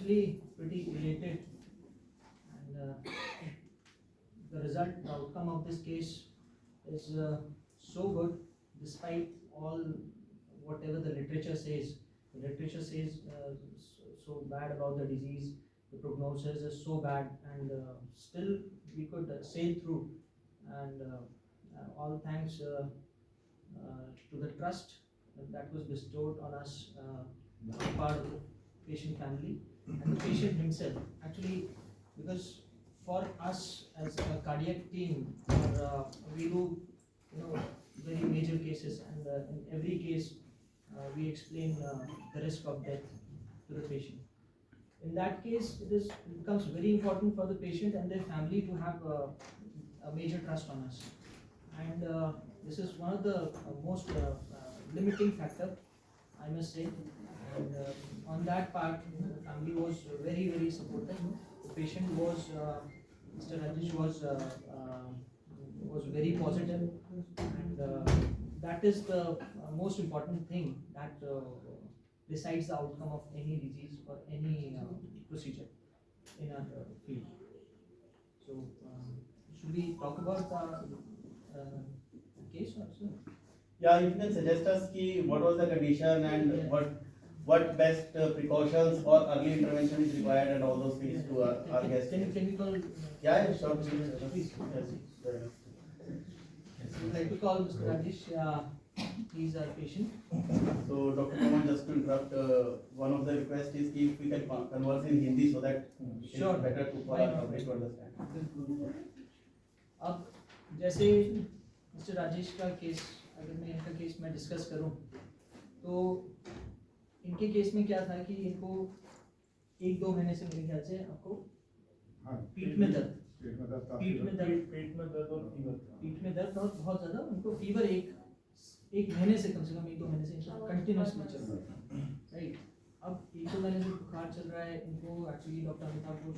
actually pretty elated, and the result, the outcome of this case is so good, despite all whatever the literature says. The literature says so bad about the disease. The prognosis is so bad, and still we could sail through. And all thanks to the trust that was bestowed on us as part of the patient family and the patient himself. Actually, because for us as a cardiac team, we do, very major cases, and in every case we explain the risk of death to the patient. In that case, it becomes very important for the patient and their family to have a major trust on us. And this is one of the most limiting factor, I must say. And on that part, the family was very, very supportive. The patient was, Mr. Rajesh was very positive, and that is the most important thing that decides the outcome of any disease or any procedure in our field. So, should we talk about the case also? Yeah, if you can suggest us what was the condition and what best precautions or early intervention is required and all those things to our guests. Can we call? Yeah, sure. Please. We'd like to call Mr. Rajesh. He's our patient. So, Dr. Kamal, just to interrupt, one of the requests is if we can converse in Hindi so that it's better for our public to understand. अब जैसे mister Rajesh का case, अगर मैं इनका case मैं discuss करूं, तो इनके केस में क्या था कि इनको 1-2 महीने से मेरे ख्याल से आपको पीठ में दर्द और बहुत ज़्यादा उनको फीवर एक महीने से, कम से कम 1-2 महीने से कंटिन्यूसली चल रहा है, राइट। अब 1-2 महीने से बुखार चल रहा है इनको। एक्चुअली डॉक्टर अमिताभ को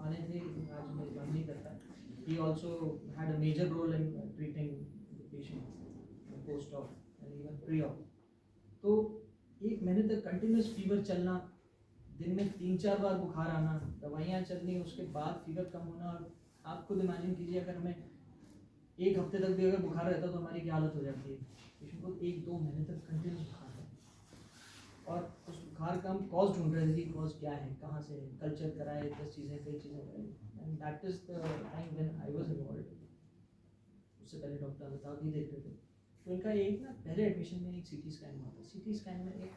आने थे, आज मेजबान नहीं करता। He also had a major role in treating the patient post-op and even pre-op. तो 1 महीने तक कंटिन्यूस फीवर चलना, दिन में 3-4 बार बुखार आना, दवाइयाँ चलनी, उसके बाद फीवर कम होना। और आप खुद इमेजिन कीजिए, अगर हमें 1 हफ्ते तक भी अगर बुखार रहता तो हमारी क्या हालत हो जाती है। पेशेंट को 1-2 महीने तक कंटिन्यूस बुखार है, और उस बुखार का हम कॉज ढूंढ रहे थे कि कॉज क्या है, कहाँ से है। कल्चर कराए, 10 चीज़ें, कई चीज़ें कराई, and that is the time when I was involved. उससे पहले डॉक्टर अमिताभ ही देख रहे थे। तो इनका एक ना पहले एडमिशन में एक सीटी स्कैन हुआ था। सीटी स्कैन में एक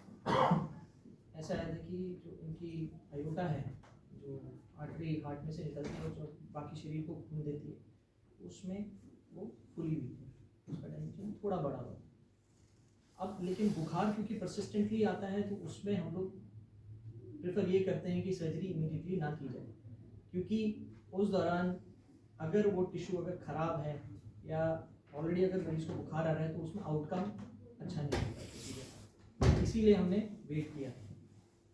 ऐसा आया था कि जो इनकी आयोटा है, जो आर्टरी हार्ट में से निकलती है और जो बाकी शरीर को खून देती है, उसमें वो खुली हुई थी, उसका डायमेंशन थोड़ा बड़ा हुआ। अब लेकिन बुखार क्योंकि परसिस्टेंटली आता है, तो उसमें हम लोग प्रेफर ये करते हैं कि सर्जरी इमीडिएटली ना की जाए, क्योंकि उस दौरान अगर वो टिश्यू अगर ख़राब है या ऑलरेडी अगर मरीज को बुखार आ रहा है, तो उसमें आउटकम अच्छा नहीं होता। इसीलिए हमने वेट किया।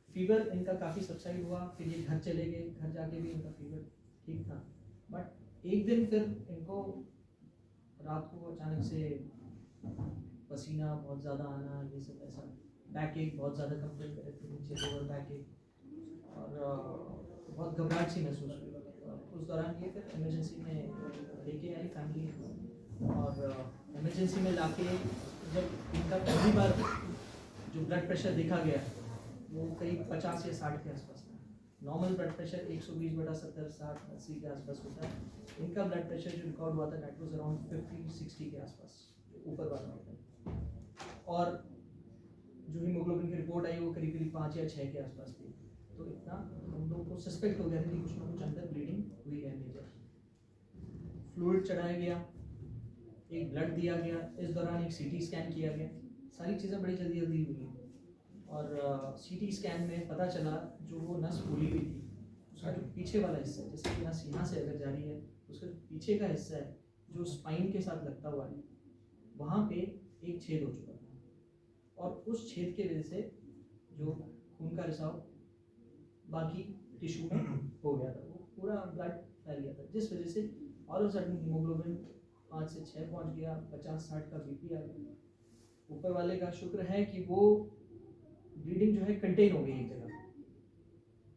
फीवर इनका काफ़ी सबसाइड हुआ, फिर ये घर चले गए। घर जाके भी इनका फीवर ठीक था, बट एक दिन फिर इनको रात को अचानक से पसीना बहुत ज़्यादा आना, ये सब ऐसा। बैक एक बहुत ज़्यादा कंप्लेन कर रहे थे, नीचे लोअर बैक एक, और बहुत घबराहट सी महसूस हुई। उस दौरान ये फिर इमरजेंसी में लेके आई फैमिली, और इमरजेंसी में लाके जब इनका पहली बार जो ब्लड प्रेशर देखा गया, वो करीब 50 या 60 के आसपास था। नॉर्मल ब्लड प्रेशर 120/70, 60-80 के आसपास होता है। इनका ब्लड प्रेशर जो रिकॉर्ड हुआ था, दैट वाज अराउंड 50-60 के आसपास, ऊपर वाला होता है। और जो हीमोग्लोबिन की रिपोर्ट आई, वो करीब 5 या 6 के आसपास थी। तो इतना हम लोगों को सस्पेक्ट हो गया था कि कुछ ना कुछ अंदर ब्लीडिंग हुई है मेजर। फ्लूइड चढ़ाया गया, एक ब्लड दिया गया, इस दौरान एक सीटी स्कैन किया गया। सारी चीज़ें बड़ी जल्दी जल्दी हुई, और सीटी स्कैन में पता चला जो वो नस फूली हुई थी, उसका जो पीछे वाला हिस्सा है, जैसे कि नस यहाँ से अगर जा रही है, उसका जो पीछे का हिस्सा है जो स्पाइन के साथ लगता हुआ है, वहाँ पे एक छेद हो चुका था, और उस छेद के वजह से जो खून का रिसाव बाकी टिश्यू में हो गया था, वो पूरा ब्लड फैल गया था, जिस वजह से ऑल ऑफ सडन हीमोग्लोबिन 5 से 6 पहुँच गया, 50-60 का बीपी आ गया। ऊपर वाले का शुक्र है कि वो ब्लीडिंग जो है कंटेन हो गई एक जगह,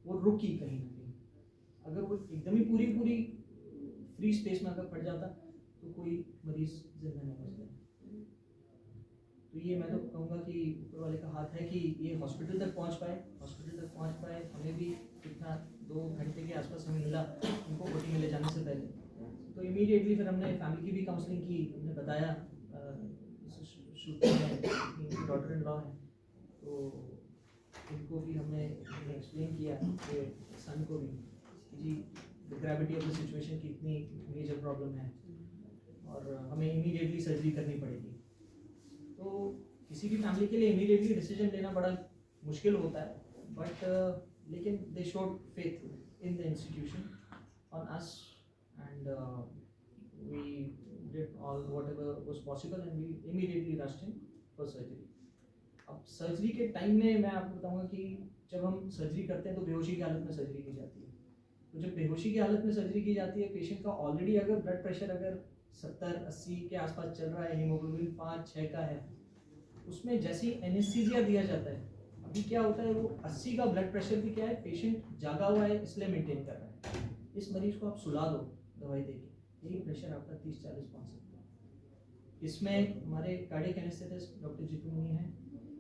वो रुकी कहीं ना कहीं। अगर वो एकदम ही पूरी पूरी फ्री स्पेस में अगर पड़ जाता तो कोई मरीज जिंदा नहीं बचता। तो ये मैं तो कहूँगा कि ऊपर वाले का हाथ है कि ये हॉस्पिटल तक पहुँच पाए। हमें भी कितना 2 घंटे के आसपास हमें मिला उनको ओटी में ले जाने से पहले। तो इमीडिएटली फिर हमने फैमिली की भी काउंसलिंग की, हमने बताया शूटिंग में डॉटर इन लॉ है, तो इनको भी हमने एक्सप्लेन किया कि सन को भी कि जी the gravity of the situation की इतनी मेजर प्रॉब्लम है और हमें इमीडिएटली सर्जरी करनी पड़ेगी। तो किसी भी फैमिली के लिए इमीडिएटली डिसीजन लेना बड़ा मुश्किल होता है, बट लेकिन they showed faith in the institution on us and we did all whatever was possible and we immediately rushed in for surgery. अब सर्जरी के टाइम में मैं आपको बताऊंगा कि जब हम सर्जरी करते हैं तो बेहोशी की हालत में सर्जरी की जाती है। तो जब बेहोशी की हालत में सर्जरी की जाती है, पेशेंट का ऑलरेडी अगर ब्लड प्रेशर अगर 70-80 के आसपास चल रहा है, हीमोग्लोबिन 5-6 का है, उसमें जैसे ही एनेस्थीसिया दिया जाता है, अभी क्या होता है वो 80 का ब्लड प्रेशर भी क्या है, पेशेंट जागा हुआ है इसलिए मेंटेन कर रहा है। इस मरीज को आप सुला दो दवाई देके, यही प्रेशर आपका 30-40 पहुंच सकता है। इसमें हमारे कार्डियक एनेस्थेटिस्ट डॉक्टर जीतू मुनि हैं,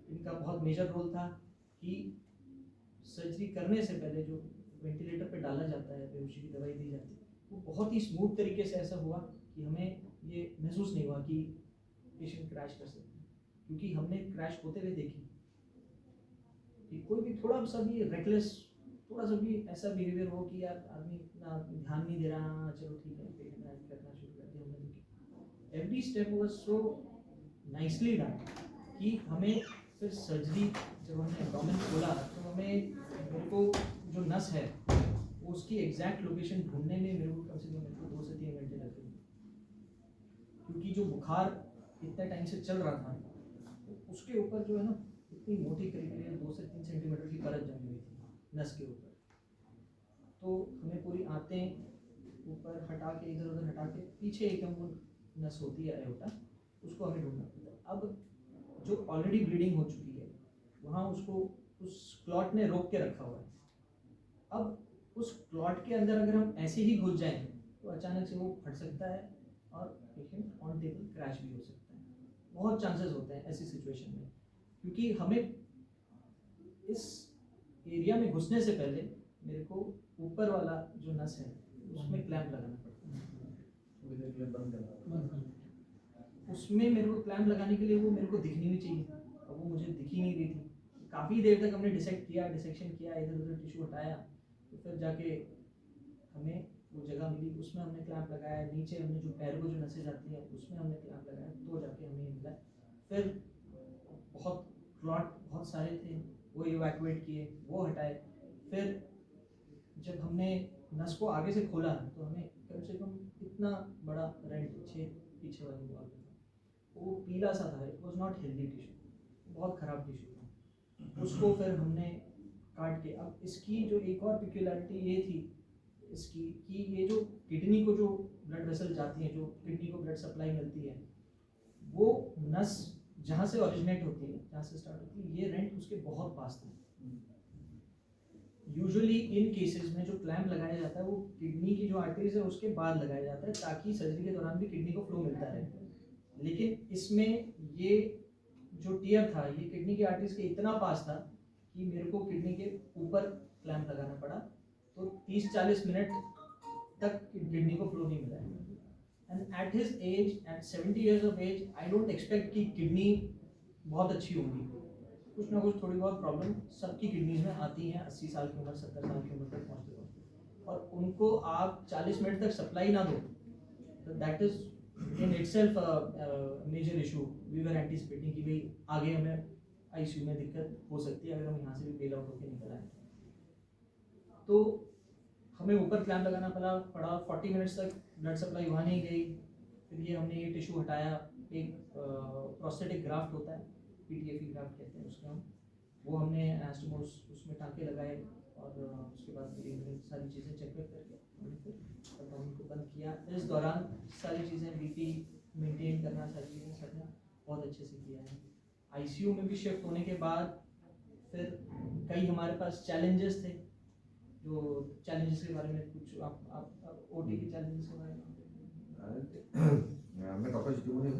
इनका बहुत मेजर रोल था कि सर्जरी करने से पहले जो वेंटिलेटर पे डाला जाता है, बेहोशी की दवाई दी जाती है, वो बहुत ही स्मूथ तरीके से ऐसा हुआ कि हमें ये महसूस नहीं हुआ कि पेशेंट क्रैश कर सकते हैं, क्योंकि हमने क्रैश होते हुए देखी कि कोई भी थोड़ा सा भी रेकलेस, थोड़ा सा भी ऐसा बिहेवियर हो कि यार आदमी इतना ध्यान नहीं दे रहा, चलो ठीक है पेशेंट ने करना शुरू कर दिया, हमने देखी every step was so nicely done कि हमें फिर सर्जरी जब हमने एब्डोमेन खोला तो हमें मेरे को जो नस है उसकी एग्जैक्ट लोकेशन ढूंढने में मेरे को कम से कम 2 से 3 घंटे लग गए, क्योंकि जो बुखार इतने टाइम से चल रहा था तो उसके ऊपर जो है ना इतनी मोटी करीब 2 से 3 सेंटीमीटर की परत जमी हुई थी नस के ऊपर। तो हमें पूरी आंतें ऊपर हटा के, इधर उधर हटा के, पीछे एक हम नस होती है एओर्टा, उसको हमें ढूंढना पड़ता। अब जो ऑलरेडी ब्लीडिंग हो चुकी है वहाँ उसको उस क्लॉट ने रोक के रखा हुआ है। अब उस क्लॉट के अंदर अगर हम ऐसे ही घुस जाएं तो अचानक से वो फट सकता है और पेशेंट ऑन टेबल क्रैश भी हो सकता है। बहुत चांसेस होते हैं ऐसी सिचुएशन में, क्योंकि हमें इस एरिया में घुसने से पहले मेरे को ऊपर वाला जो नस है उसमें क्लैंप लगाना पड़ता है। उसमें मेरे को क्लैंप लगाने के लिए वो मेरे को दिखनी भी चाहिए, और वो मुझे दिख ही नहीं रही थी। काफ़ी देर तक हमने डिसेक्शन किया, इधर उधर टिश्यू हटाया, तो फिर जाके हमें वो जगह मिली, उसमें हमने क्लैंप लगाया। नीचे हमने जो पैर को जो नसें जाती हैं उसमें हमने क्लैंप लगाया, तो जाके हमें मिला। फिर बहुत क्लॉट बहुत सारे थे, वो इवैक्यूएट किए, वो हटाए। फिर जब हमने नस को आगे से खोला तो हमें कम से कम इतना बड़ा रेंट पीछे वाली वॉल में था, वो पीला सा था, it was not healthy tissue, बहुत ख़राब टिश्यू था। उसको फिर हमने काट के, अब इसकी जो एक और पिक्युलरिटी ये थी इसकी कि ये जो किडनी को जो ब्लड वेसल जाती हैं, जो किडनी को ब्लड सप्लाई मिलती है, वो नस जहाँ से ओरिजिनेट होती है, जहाँ से स्टार्ट होती है, ये रेंट उसके बहुत पास था। यूजुअली इन केसेस में जो क्लैंप लगाया जाता है वो किडनी की जो आर्टरीज है उसके बाद लगाया जाता है, ताकि सर्जरी के दौरान भी किडनी को फ्लो मिलता रहे। लेकिन इसमें ये जो टियर था ये किडनी की आर्टरीज के इतना पास था कि मेरे को किडनी के ऊपर क्लैंप लगाना पड़ा, तो 30-40 मिनट तक किडनी को फ्लो नहीं मिला। And at his age, at 70 years of age, I don't expect कि किडनी बहुत अच्छी होगी। कुछ ना कुछ थोड़ी बहुत प्रॉब्लम सबकी किडनीज में आती हैं 80 साल की उम्र, 70 साल की उम्र तक पहुँचते, और उनको आप 40 मिनट तक सप्लाई ना दो, तो that is in itself major issue. We were anticipating कि भाई आगे हमें आईसीयू में दिक्कत हो सकती है अगर हम यहाँ से भी बेल आउट होकर निकल आए। तो हमें ऊपर क्लैंप लगाना पड़ा 40 मिनट्स तक ब्लड सप्लाई वहाँ नहीं गई। फिर ये हमने ये टिश्यू हटाया, एक प्रोस्थेटिक ग्राफ्ट होता है, पीटीएफई ग्राफ्ट कहते हैं उसको हम, वो हमने एनास्टोमोस उसमें टाँके लगाए, और उसके बाद फिर सारी चीज़ें चेकअप करके हमने फिर अकाउंट को बंद किया। इस दौरान सारी चीज़ें बीपी मेंटेन करना, सारी चीज़ें करना बहुत अच्छे से किया है। आईसीयू में भी शिफ्ट होने के बाद फिर कई हमारे पास चैलेंजेस थे जो चैलेंजेस के बारे में कुछ आप ओटी के चैलेंजेस के बारे में मैं डॉक्टर जितू हूँ।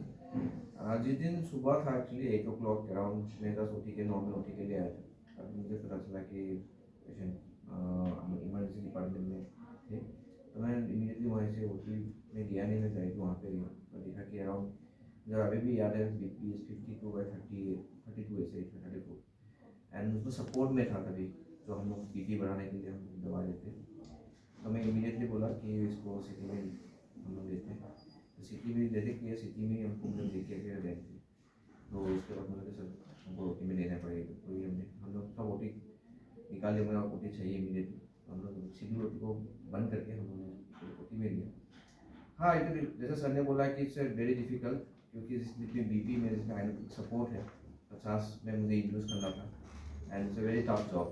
जिस दिन सुबह था एक्चुअली 8 o'clock अराउंड मैं 10 OT के नॉर्मल OT के लिए आया था। अभी मुझे पता चला कि पेशेंट इमरजेंसी डिपार्टमेंट में थे, तो मैं इमीडिएटली वहाँ से OT में गया नहीं, मैं डायरेक्ट वहाँ पे गया और देखा कि अराउंड मुझे अभी भी याद है BP is 52/30 32 ऐसे ही था 34 एंड उसमें सपोर्ट में था तभी जो हम लोग BP बढ़ाने के लिए हम दवा लेते हैं। तो मैं इमीडिएटली बोला कि इसको सिटी में हम लोग लेते हैं, तो सिटी में लेते कि सिटी में हमको मतलब देखे के रहे थे। तो उसके बाद मुझे सर हमको OT में लेना पड़ेगा, कोई हम लोग सब OT निकाल लिया, मुझे OT चाहिए इमीडिएटली। हम लोग सिटी OT को बंद करके हम लोगों ने OT में लिया। हाँ, जैसे सर ने बोला कि इट्स वेरी डिफिकल्ट, क्योंकि जिसमें BP में जिसमें आइनोटिक सपोर्ट है 50 में मुझे यूज़ करना था and it's a very tough job.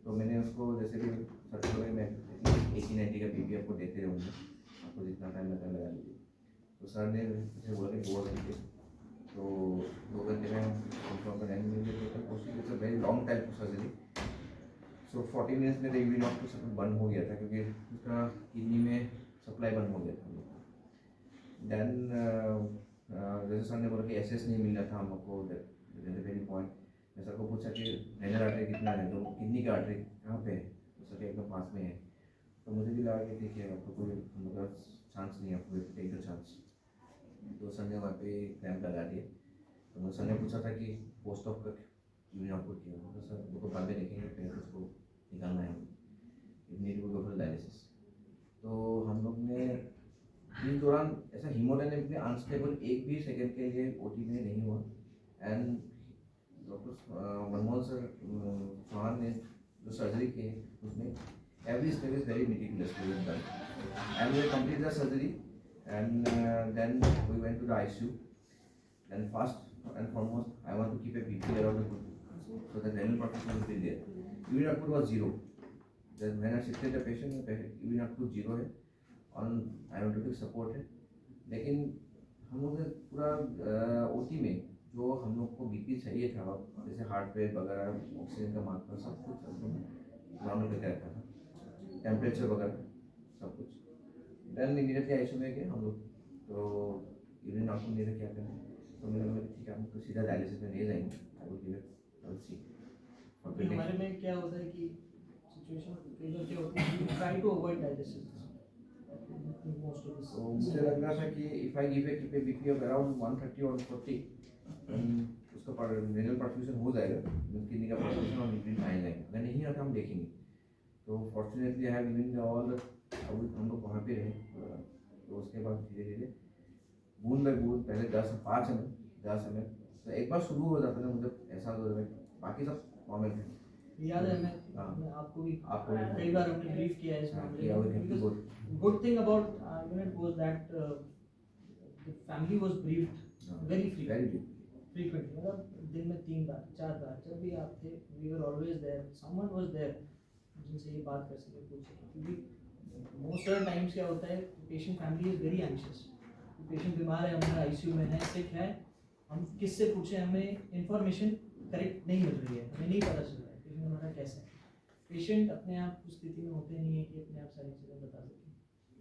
तो मैंने उसको जैसे भी सर को मैं 80-90 का BP आपको देते रहूँगा, आपको जितना टाइम लगता है लगा लीजिए। तो सर ने मुझे बोला कि 2 घंटे, तो 2 घंटे में हम कोशिश it's a very long time for surgery. So 40 minutes में यूरिन आउटपुट सब बंद हो गया था, क्योंकि उसका किडनी में सप्लाई बंद हो गया था। देन जैसे सर ने बोला कि SS नहीं मिल रहा था हम लोग को, वेरी पॉइंट मैं सर को पूछा कि रेनल आर्टरी कितना है, तो किडनी का आर्टरी कहाँ पे है, तो सर के एकदम पास में है। तो मुझे भी लगा कि ठीक है, आपको कोई हम लोग का चांस नहीं है, आपको टेक द चांस। तो सर ने वहाँ पे क्रैम्प लगा दिया। तो मुझे सर ने पूछा था कि पोस्ट ऑफ का यूरिन आउटपुट किया, तो सर वो बाद में देखेंगे, पहले उसको निकालना है, it need to go for dialysis. तो हम लोग ने इस दौरान ऐसा हीमोडायनेमिक में अनस्टेबल एक भी सेकंड के लिए OT में नहीं हुआ। एंड डॉक्टर मनमोहन सर चौहान ने जो सर्जरी की है उसमें every step is very meticulously done and we completed the surgery and then we went to the ICU. And first and foremost, I want to keep a BP around the good so that renal perfusion will be there. Urine output was 0. Then when I shifted the patient, urine output 0 है, on aortic support है, लेकिन हम लोग ने पूरा OT में जो हम लोग को BP चाहिए था, जैसे हार्ट रेट वगैरह, ऑक्सीजन का मात्रा, सब कुछ नॉर्मल करके रखा था, टेम्परेचर वगैरह सब कुछ। देन इमीडिएटली ICU में गए हम लोग, तो यूरिन आउटपुट नहीं था, क्या करें, तो मैंने बोला ठीक है, हम तो सीधा डायलिसिस में नहीं जाएंगे, आई विल गिव इट सी। और हमारे में क्या होता है कि सिचुएशन कई बार क्या होता है कि ट्राई टू अवॉइड डायलिसिस। तो मुझे लग रहा था कि if I give a BP of around 130 और 40 उसका रेनल परफ्यूजन हो जाएगा, किडनी का परफ्यूजन और यूरिन आ जाएगा, अगर नहीं आता हम देखेंगे। तो fortunately I have given all the, हम लोग वहाँ पे रहे। तो उसके बाद धीरे धीरे बूंद बाई बूंद, पहले 5 ml, तो एक बार शुरू हो जाता है मुझे ऐसा हो जाता है, बाकी सब नॉर्मल है। याद है मैं आपको भी कई बार हमने ब्रीफ किया है इस मामले में। Good thing about unit was that the family was briefed very frequently, मतलब दिन में 3 बार 4 बार जब भी आप थे, we were always there, someone was there जिनसे ये बात कर सके, पूछ सके। क्योंकि मोस्ट ऑफ द टाइम्स क्या होता है, patient family is very anxious, patient बीमार है, हमारा ICU में है, सिक है, हम किससे पूछें, हमें इंफॉर्मेशन करेक्ट नहीं मिल रही है, हमें नहीं पता चल रहा है पेशेंट हमारा कैसा है। पेशेंट अपने आप उस स्थिति में होते नहीं है कि अपने आप सारी चीज़ें बता सकें,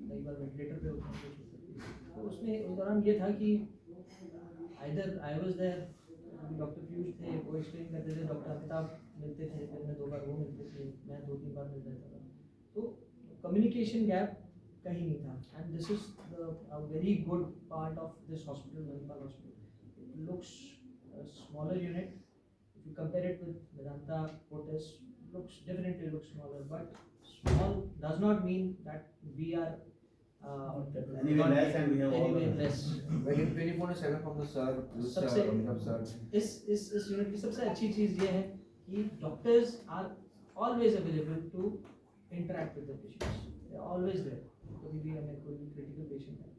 कई बार वेंटिलेटर पे होते हैं, कुछ होता है। तो उसमें उस दौरान ये था कि either I was there, doctor Piyush थे, वो एक्सप्लेन करते थे, डॉक्टर अमिताभ मिलते थे, दिन में 2 बार वो मिलते थे, मैं 2-3 बार मिल जाता था। तो कम्युनिकेशन गैप कहीं नहीं था, and this is a very good part of this hospital, Manipal Hospital. It looks a smaller unit. If you compare it with Medanta, Fortis, definitely looks smaller. But small does not mean that we are anyway less and we have all anyway less. Well, 24/7 from the sir, सबसे Amitabh sir. इस unit की सबसे अच्छी चीज़ ये है कि doctors are always available to interact with the patients, they are always there. कभी भी हमें कोई क्रिटिकल पेशेंट है,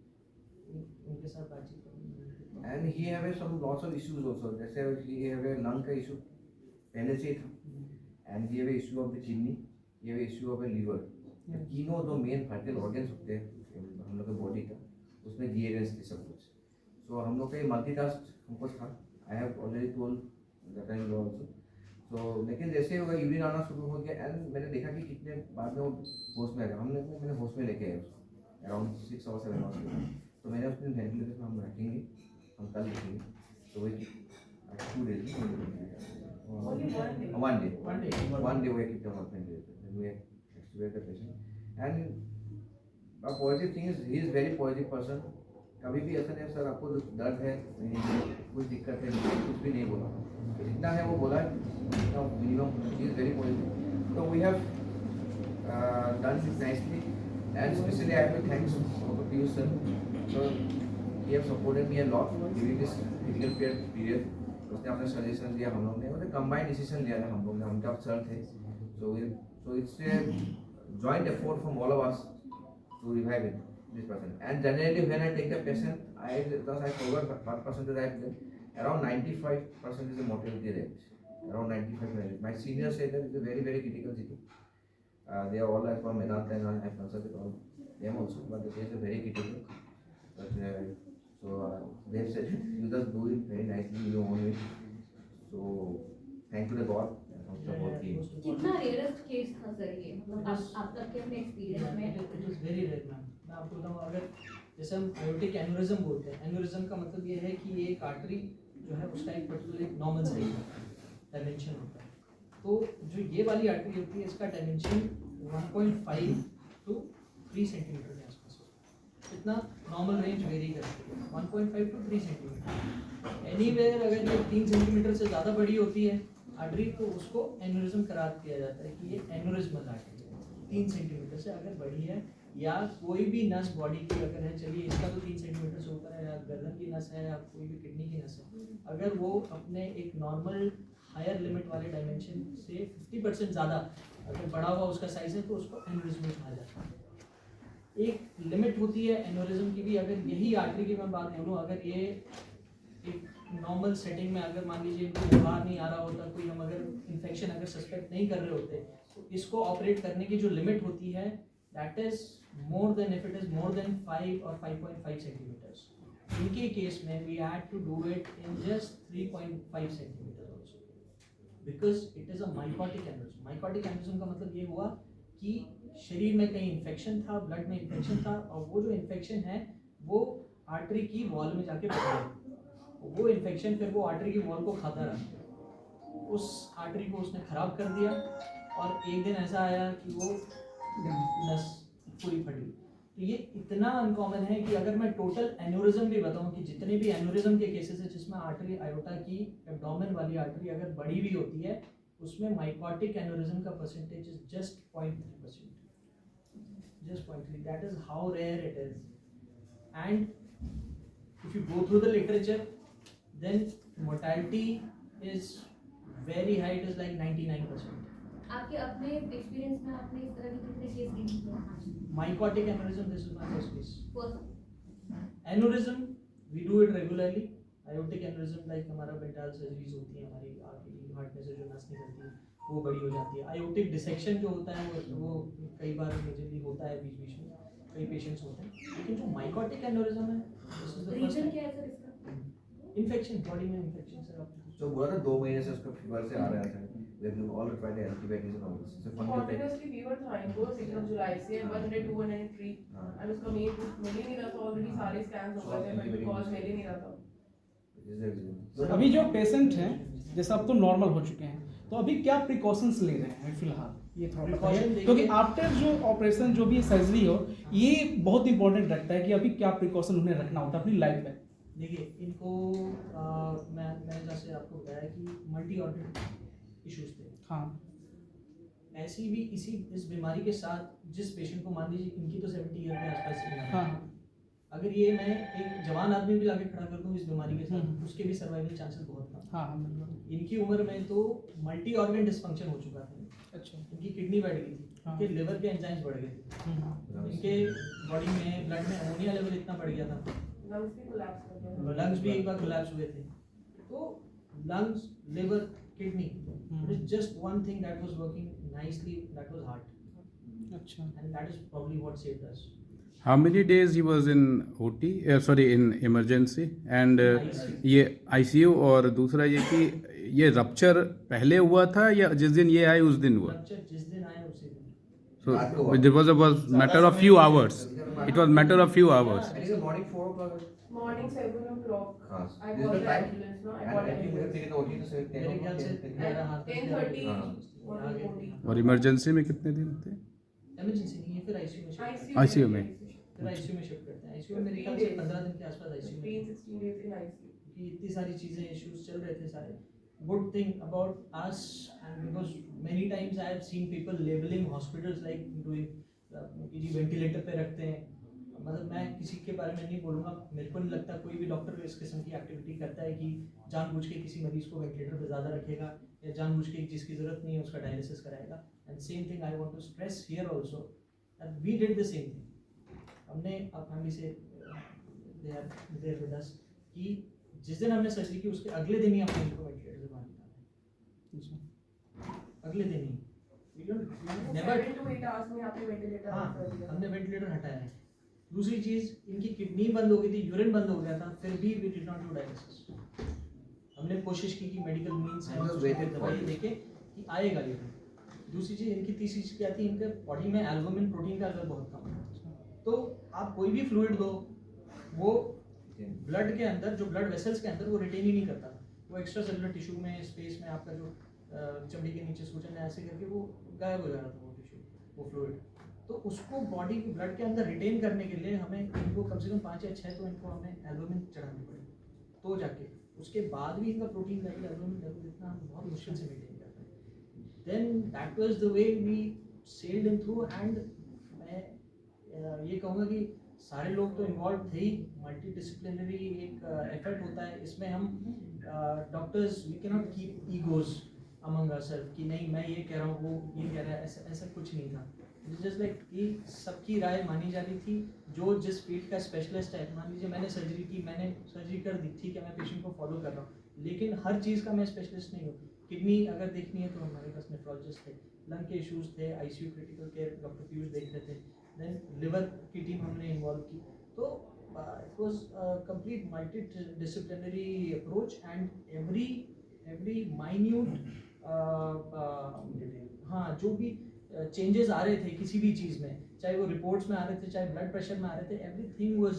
उनके साथ बातचीत करनी। And he have some lots of issues also, जैसे he have a lung का issue पहले से ही था, and he have a issue of the kidney, he have a issue of a liver। तीनों जो मेन वाइटल ऑर्गन्स होते हैं हम लोग के बॉडी का, उसमें क्लियरेंस थी सब कुछ। सो हम लोग का ये मल्टीटास्क हमको था, I have already told that I will also. तो लेकिन जैसे वो यूरिन आना शुरू हो गया एंड मैंने देखा कि कितने बाद में वो होश में आ गया। मैंने होश में लेके आया उसको अराउंड 6 और 7 आवर्स के बाद। तो मैंने उसको वेंटिलेटर में हम रखेंगे, हम कल लिखेंगे। तो वही 2 days, 1 day we keep him on ventilator. Then we extubate the patient. And a positive thing is he is very positive person. कभी भी ऐसा नहीं सर आपको दर्द है, नहीं कुछ दिक्कत है, कुछ भी नहीं बोला। तो जितना है वो बोला, minimum he is very positive. तो we have done it nicely and specially I have to thanks to Piyush sir. So he have supported me a lot during this critical period. उसने अपना सजेशन दिया, हम लोग ने मतलब कंबाइंड डिसीजन लिया है हम लोग ने, उनका सर थे। So it's a joint effort from all of us to revive it this person. And generally when I take the patient, I forgot what percentage I have. Around 95% is the mortality rate. Around 95%. My seniors say that it's a very critical city. They are all from Medanta and I have consulted all them also, but the case is very critical. But they have said you just do it very nicely in your own way. So thank to the God. कितना rarest case था sir ये, मतलब आप तक के अपने experience में? It is very rare ma'am. मैं आपको बताऊँ, अगर जैसे हम आयोटिक एन्यूरिज्म बोलते हैं, एन्यूरिज्म का मतलब ये है कि ये एक आर्टरी जो है उसका एक पर्टिकुलर एक नॉर्मल साइज डायमेंशन होता है। तो जो ये वाली आर्टरी होती है इसका डायमेंशन 1.5 to 3 सेंटीमीटर के आसपास होता है। इतना नॉर्मल रेंज वेरी करती है 1.5 to 3 सेंटीमीटर। एनीवेयर अगर ये 3 सेंटीमीटर से ज़्यादा बड़ी होती है आर्टरी तो उसको एन्यूरिज्म करार दिया जाता है कि ये एन्यूरिज्मल आर्टरी है। 3 सेंटीमीटर से अगर बड़ी है या कोई भी नस बॉडी की अगर है, चलिए इसका तो 3 सेंटीमीटर से ऊपर है, या गर्दन की नस है या कोई भी किडनी की नस है, अगर वो अपने एक नॉर्मल हायर लिमिट वाले डायमेंशन से 50% ज़्यादा अगर बढ़ा हुआ उसका साइज है तो उसको एन्यूरिज्म कहा जाता है। एक लिमिट होती है एन्यूरिज्म की भी। अगर यही आर्टरी की मैं बात बोलूँ, अगर ये एक नॉर्मल सेटिंग में अगर मान लीजिए इनको बुखार नहीं आ रहा होता, कोई हम अगर इन्फेक्शन अगर सस्पेक्ट नहीं कर रहे होते, तो इसको ऑपरेट करने की जो लिमिट होती है that is more than if it is more than 5 or 5.5 centimeters. इनके केस में we had to do it in just 3.5 centimeters also because it is a mycotic aneurysm. Mycotic aneurysm का मतलब ये हुआ कि शरीर में कहीं इन्फेक्शन था, ब्लड में इन्फेक्शन था, और वो जो इन्फेक्शन है वो आर्टरी की वॉल में जाके बैठ गया। वो इन्फेक्शन फिर वो आर्टरी की वॉल को खाता रहा, उस आर्टरी को उसने खराब कर दिया, और एक दिन ऐसा आया कि वो नस पूरी फटी। तो ये इतना अनकॉमन है कि अगर मैं टोटल एन्यूरिज्म भी बताऊं कि जितने भी एन्यूरिज्म के केसेस है जिसमें आर्टरी आयोटा की एब्डोमेन वाली आर्टरी अगर बड़ी भी होती है, उसमें माइकोटिक एन्यूरिज्म का percentage is just 0.3%, just 0.3. That is how rare it is. And if you go through the literature, then mortality is very high. It is like 99%. आपके अपने एक्सपीरियंस में आपने इस तरह के कितने केस डील किए? Mycotic aneurysm, this is my first case. First. Aneurysm, we do it regularly. Aortic aneurysm like हमारा बेंटाल सर्जरीज होती है, हमारी आर्टरी हार्ट में से जो नस निकलती है वो बड़ी हो जाती है। आयोटिक डिसेक्शन जो होता है वो कई बार मेजरली होता है, बीच बीच में कई पेशेंट्स होते हैं। लेकिन जो माइकोटिक एनेुरिज्म है, दिस इज द रीजन क्या है सर इसका? इन्फेक्शन, बॉडी में इन्फेक्शन सर। आप तो बोला था 2 महीने से उसका फीवर से आ रहा था, लेकिन all required antibiotics and all this. So continuously fever था इनको 6 जुलाई से 102 103 एंड उसका मेन कुछ मिल ही नहीं रहा था। ऑलरेडी सारे स्कैन्स हो गए थे बट कॉज मिल ही नहीं रहा था। तो अभी जो पेशेंट हैं जैसे अब तो नॉर्मल हो चुके हैं, तो अभी क्या प्रिकॉशंस ले रहे हैं फिलहाल, ये थोड़ा बताइए, क्योंकि आफ्टर जो ऑपरेशन जो भी सर्जरी हो ये बहुत इंपॉर्टेंट रखता है कि अभी क्या प्रिकॉशन उन्हें रखना होता है अपनी लाइफ में। देखिए इनको मैंने जैसे आपको बताया कि मल्टी ऑर्गन इश्यूज थे। हाँ, ऐसी भी इस बीमारी के साथ जिस पेशेंट को मान लीजिए इनकी तो 70 ईयर के आसपास से बीमारी, हाँ, अगर ये मैं एक जवान आदमी भी लाके खड़ा कर दूं इस बीमारी के साथ, उसके भी सर्वाइवल चांसेस बहुत कम। हाँ, बिल्कुल। इनकी उम्र में तो मल्टी ऑर्गन डिसफंक्शन हो चुका था। अच्छा, इनकी किडनी बढ़ गई थी, हाँ। इनके लिवर के एंजाइम्स बढ़ गए थे, इनके बॉडी में ब्लड में अमोनिया लेवल इतना बढ़ गया था, लंग्स भी कोलैप्स कर गए, लंग्स भी एक बार कोलैप्स हुए थे। तो lungs, liver, kidney, it is just one thing that was working nicely, that was heart. अच्छा, and that is probably what saved us. How many days he was in OT? In emergency and ये ICU, और दूसरा ये कि ये rupture पहले हुआ था या जिस दिन ये आए उस दिन हुआ? रप्चर जिस दिन आए उसी दिन। So it was matter of few hours. It was matter of few hours. I think morning 4 o'clock. Morning 7 o'clock. हाँ, I this called was the time. ambulance, no? I And called I think मुझे ambulance. फिर तो OT से 10 मेरे ख्याल से o'clock. 11 हाथ 10:30 हाँ। was the OT. और इमरजेंसी में कितने दिन थे? इमरजेंसी नहीं है, फिर आईसीयू में शिफ्ट करते ICU में? हैं। फिर आईसीयू में शिफ्ट करते हैं। आईसीयू में मेरे ख्याल से 15 दिन के आसपास आईसीयू में 15-16 days in ICU. कि इतनी सारी चीज़ें इश्यूज चल रहे थे सारे। Good thing about us, and because many times I have seen people labeling hospitals like doing कि वेंटिलेटर पे रखते हैं। मतलब मैं किसी के बारे में नहीं बोलूँगा, मेरे को नहीं लगता कोई भी डॉक्टर इस किस्म की एक्टिविटी करता है कि जानबूझ के किसी मरीज को वेंटिलेटर पे ज़्यादा रखेगा या जानबूझ के जिसकी ज़रूरत नहीं है उसका डायलिसिस कराएगा। And same thing I want to stress here also that we did the same thing. हमने अब फैमिली से they are there with us कि जिस दिन हमने सर्जरी की उसके अगले दिन ही हमने इनको वेंटिलेटर से बाहर निकाला। अगले दिन ही we don't never 7 to 8 hours में आपने ventilator हाँ ऑफ कर दिया. हमने वेंटिलेटर हटाया है। दूसरी चीज इनकी किडनी बंद हो गई थी, यूरिन बंद हो गया था, फिर भी we did not do dialysis. हमने कोशिश की कि मेडिकल मींस है Just waited for दवाई it. देके कि आएगा यूरिन। दूसरी चीज इनकी तीसरी चीज क्या थी, इनके बॉडी में एल्बुमिन प्रोटीन का लेवल बहुत कम है। तो आप कोई भी फ्लूइड दो वो ब्लड के अंदर जो ब्लड वेसल्स के अंदर वो रिटेन ही नहीं करता, वो एक्स्ट्रा सेलुलर टिश्यू में स्पेस में आपका जो चमड़ी के नीचे सूजन है ऐसे करके वो गायब हो जा रहा था वो टिश्यू वो फ्लूइड। तो उसको बॉडी के ब्लड के अंदर रिटेन करने के लिए हमें इनको कम से कम 5 या 6 तो इनको हमें एल्बुमिन चढ़ानी पड़ी, तो जाके उसके बाद भी इनका प्रोटीन लेवल एल्बुमिन लेवल इतना हम बहुत मुश्किल से मेंटेन करते हैं। Then that was the way we sailed in through. And मैं ये कहूँगा कि सारे लोग तो इन्वॉल्व थे ही, मल्टी डिसिप्लिनरी एक एफर्ट होता है इसमें। हम doctors we can not keep egos among ourselves कि नहीं मैं ये कह रहा हूँ वो ये कह रहा है, ऐसा ऐसा कुछ नहीं था। जस्ट लाइक कि सबकी राय मानी जा रही थी, जो जिस फील्ड का स्पेशलिस्ट है। मान लीजिए मैंने सर्जरी की, मैंने सर्जरी कर दी, ठीक है मैं पेशेंट को फॉलो कर रहा हूँ, लेकिन हर चीज़ का मैं स्पेशलिस्ट नहीं हूँ। किडनी अगर देखनी है तो हमारे पास नेफ्रोलॉजिस्ट थे, लंग के इश्यूज़ थे, ICU critical care doctor Piyush देख रहे थे, देन लिवर की टीम हमने इन्वॉल्व की। तो it was complete multi disciplinary approach and every minute हाँ जो भी चेंजेस आ रहे थे किसी भी चीज़ में, चाहे वो रिपोर्ट्स में आ रहे थे चाहे ब्लड प्रेशर में आ रहे थे, एवरीथिंग वाज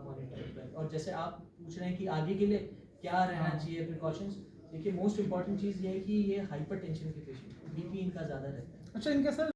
मॉनिटर्ड। और जैसे आप पूछ रहे हैं कि आगे के लिए क्या रहना चाहिए प्रिकॉशंस, देखिए मोस्ट इंपॉर्टेंट चीज़ ये है कि ये हाइपर टेंशन के पेशेंट बीपी इनका ज़्यादा रहता है। अच्छा, इनका सर